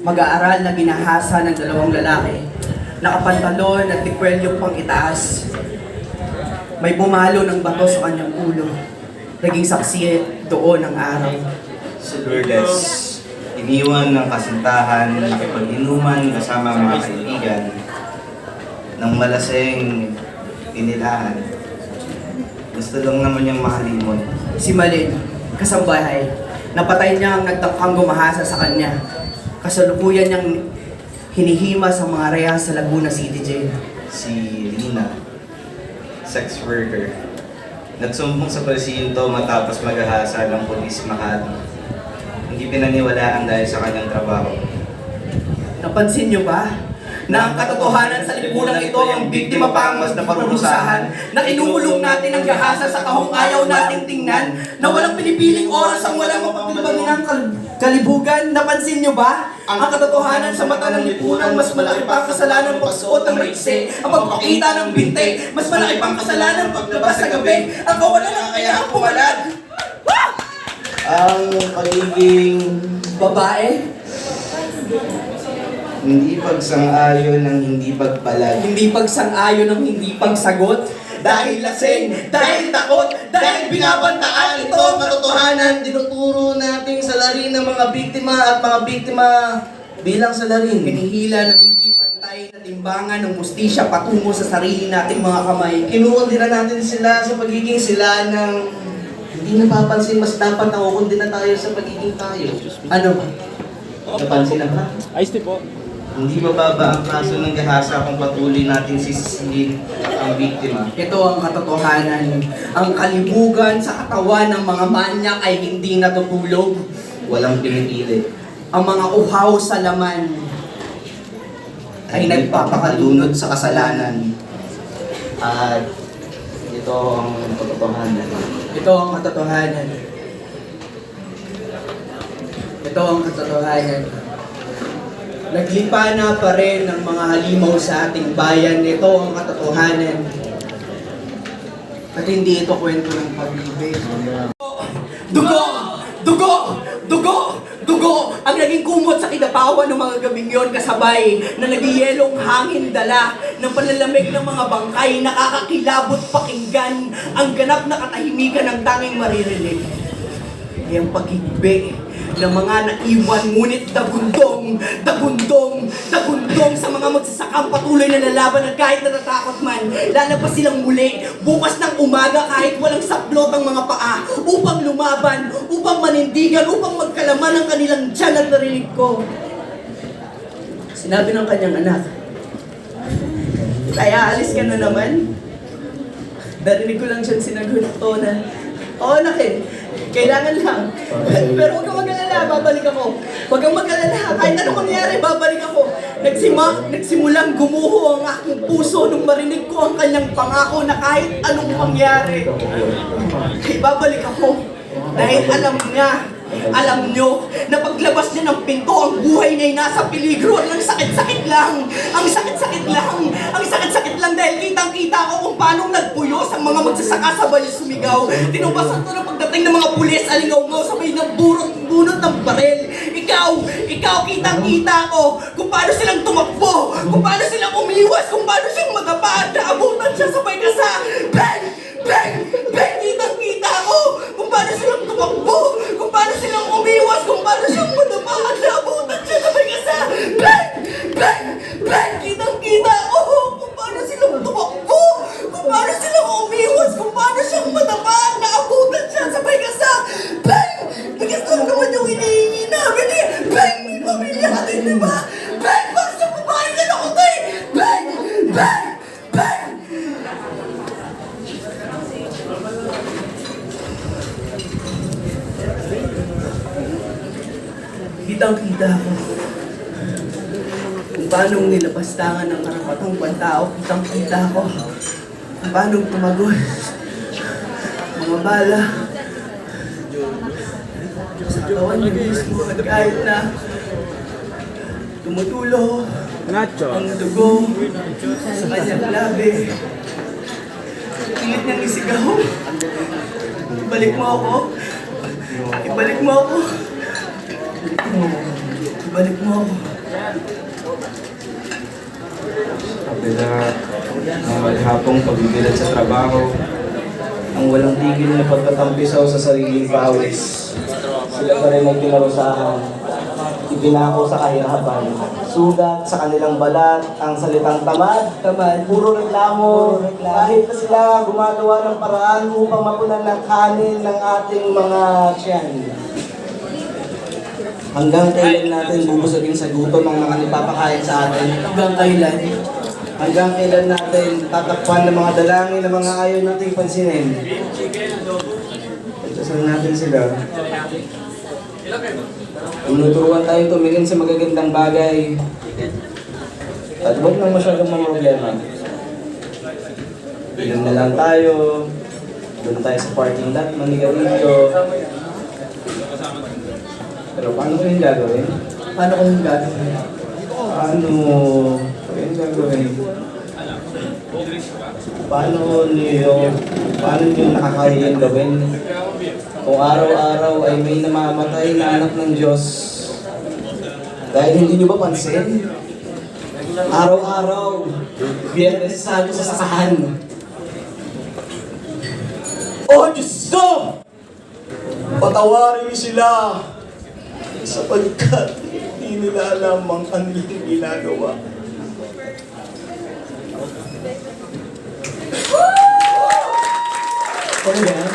mag-aaral na ginahasa ng dalawang lalaki. Nakapantalon at tikwelyo pang itaas. May bumalo ng bato sa kanyang ulo. Naging saksi doon ang araw. Si Lourdes, iniwan ng kasintahan, nakipag-inuman kasama ang mga kaibigan, ng malaseng inilahan. Gusto lang naman niyang makalimot. Si Malin, kasambahay, napatay niya ang nagtangkang gumahasa sa kanya. Kasalukuyan niyang hinihima sa mga rehas sa Laguna City Jail. Si Lina, sex worker, nagsumbong sa presinto matapos maghahasa ng pulis Makati. Hindi pinaniwalaan dahil sa kanyang trabaho. Napansin niyo ba na ang katotohanan sa lipunang ito ang biktima pa ang mas naparurusahan, na inuulong natin ang gahasa sa kahong ayaw nating tingnan, na walang pinipiling oras ang walang mapagpilbangin ng kalibugan? Napansin niyo ba? Ang katotohanan sa mata ng lipunan, mas malaki pa ang kasalanan pagsuot ng maiksi, ang pagpakita ng binte, mas malaki pang kasalanan paglabas sa gabi, ang kawalan ng kakayahang pumalad. Ang pagiging Babae, hindi pagsang-ayon ng hindi pagpalag. hindi pagsang-ayon ng hindi pagsagot, dahil lasing, dahil takot, dahil binabantaan. Ito ang katotohanan. Tinuturo nating salarin ng mga biktima at mga biktima bilang salarin. Hinihila ng hindi pantay na timbangan ng mustisya patungo sa sarili nating mga kamay. Kinuundina natin sila sa pagiging sila ng hindi napapansin, mas dapat nakukundina tayo sa pagiging tayo. Ano ba? Napansin na ba? Ayos din po. Hindi mababa ang kaso ng gahasa kung patuloy natin sisihin ang biktima. Ito ang katotohanan. Ang kalibugan sa katawan ng mga manyak ay hindi natutulog. Walang pinipili. Ang mga uhaw sa laman ay nagpapakalunod sa kasalanan. At ito ang katotohanan. Ito ang katotohanan. Ito ang katotohanan. Naglipa na pa rin ang mga halimaw sa ating bayan. Ito ang katotohanan. At hindi ito kwento ng pag-ibig. Dugo! Dugo! Dugo! Dugo! Ang naging kumot sa kidapawan ng mga gabing yon, kasabay na nagiyelong hangin dala ng panlalamig ng mga bangkay, nakakakilabot pakinggan ang ganap na katahimikan ng tanging maririnig. Ay ang pag-ibig ng mga naiwan, ngunit dagundong sa mga magsasakang patuloy na lalaban at kahit natatakot man, lalabas silang muli bukas ng umaga kahit walang saplot ang mga paa upang lumaban, upang manindigan, upang magkalaman ang kanilang tiyan at narinig ko. Sinabi ng kanyang anak, kaya alis ka na naman? Narinig ko lang siya sinagot to na, oo nakin, kailangan lang. Pero huwag kang mag-alala, babalik ako. Huwag kang mag-alala, kahit anong mangyari, babalik ako. Nagsimulang gumuho ang aking puso nung marinig ko ang kanyang pangako na kahit anong mangyari, ay babalik ako. Dahil alam nyo, na paglabas niya ng pinto, ang buhay niya ay nasa peligro at ang sakit-sakit lang. Ang sakit-sakit lang dahil kitang-kita ko kung paano nagpuyos ang mga magsasaka sabay sumigaw. Tinubasan ko na pagdating ng mga pulis, alingaw-ngaw sabay ng bunot ng barel. Ikaw, kitang-kita ko kung paano silang tumakbo, kung paano silang umiwas, kung paano siyang madapa at naabutan siya sabay ka sa bang! Kitang-kita ko kung paano silang tumakbo, kung paano silang umiwas, kung paano siyang madapa at naabutan siya sabay ka sa bang! Kitang-kita ko kung paano silang tumakbo, kung paano silang umiwas, kung paano siyang madapa at naabutan siya sabay ka sa bang! Bigas lang naman yung hinihingi namin eh! Bang! May pamilya ka din, di ba? Bang! Para sa babae ka na ko tayo! Bang! Kitang-kita ko kung paano nilapastangan ng karapatang pantao. Kitang-kita ko kung paano tumagos mga bala sa katawan niya mismo at kahit na tumutulo ang dugo sa kanyang labi. Pilit niyang isigaw, ibalik mo ako. Ibalik mo ako. Kabila ng maghapong pagbibilad sa trabaho, ang walang tigil na pagtatampisaw sa sariling pawis. Sila pa rin ang pinarusahan, ibinako sa kahirapan. Sugat sa kanilang balat, ang salitang tamad, puro reklamo, kahit na sila gumagawa ng paraan upang mapunan ng kanin ng ating mga tiyan. Hanggang kailan natin bubusagin sa gutom ang mga nagpapakain sa atin? Hanggang kailan? Hanggang kailan natin tatakpan ng mga dalangin ng mga ayaw nating pansinin? Dasal natin sila. Tinuturuan tayong tumingin sa magagandang bagay. At huwag nang masyadong mga problema. Inom na lang tayo. Doon tayo sa parking lot, manigarilyo. Pero paano ko yung gagawin? Paano kung gagawin? Paano yung gagawin? Paano niyo nakakayang gawin? Kung araw-araw ay may namamatay na anak ng Diyos, dahil hindi niyo ba pansin? Araw-araw, Biyernes Santo sa sakahan. Oh Diyos ko! Patawarin niyo sila! Sapagkat hindi nila alam ang kanilang ginagawa. Kung yan,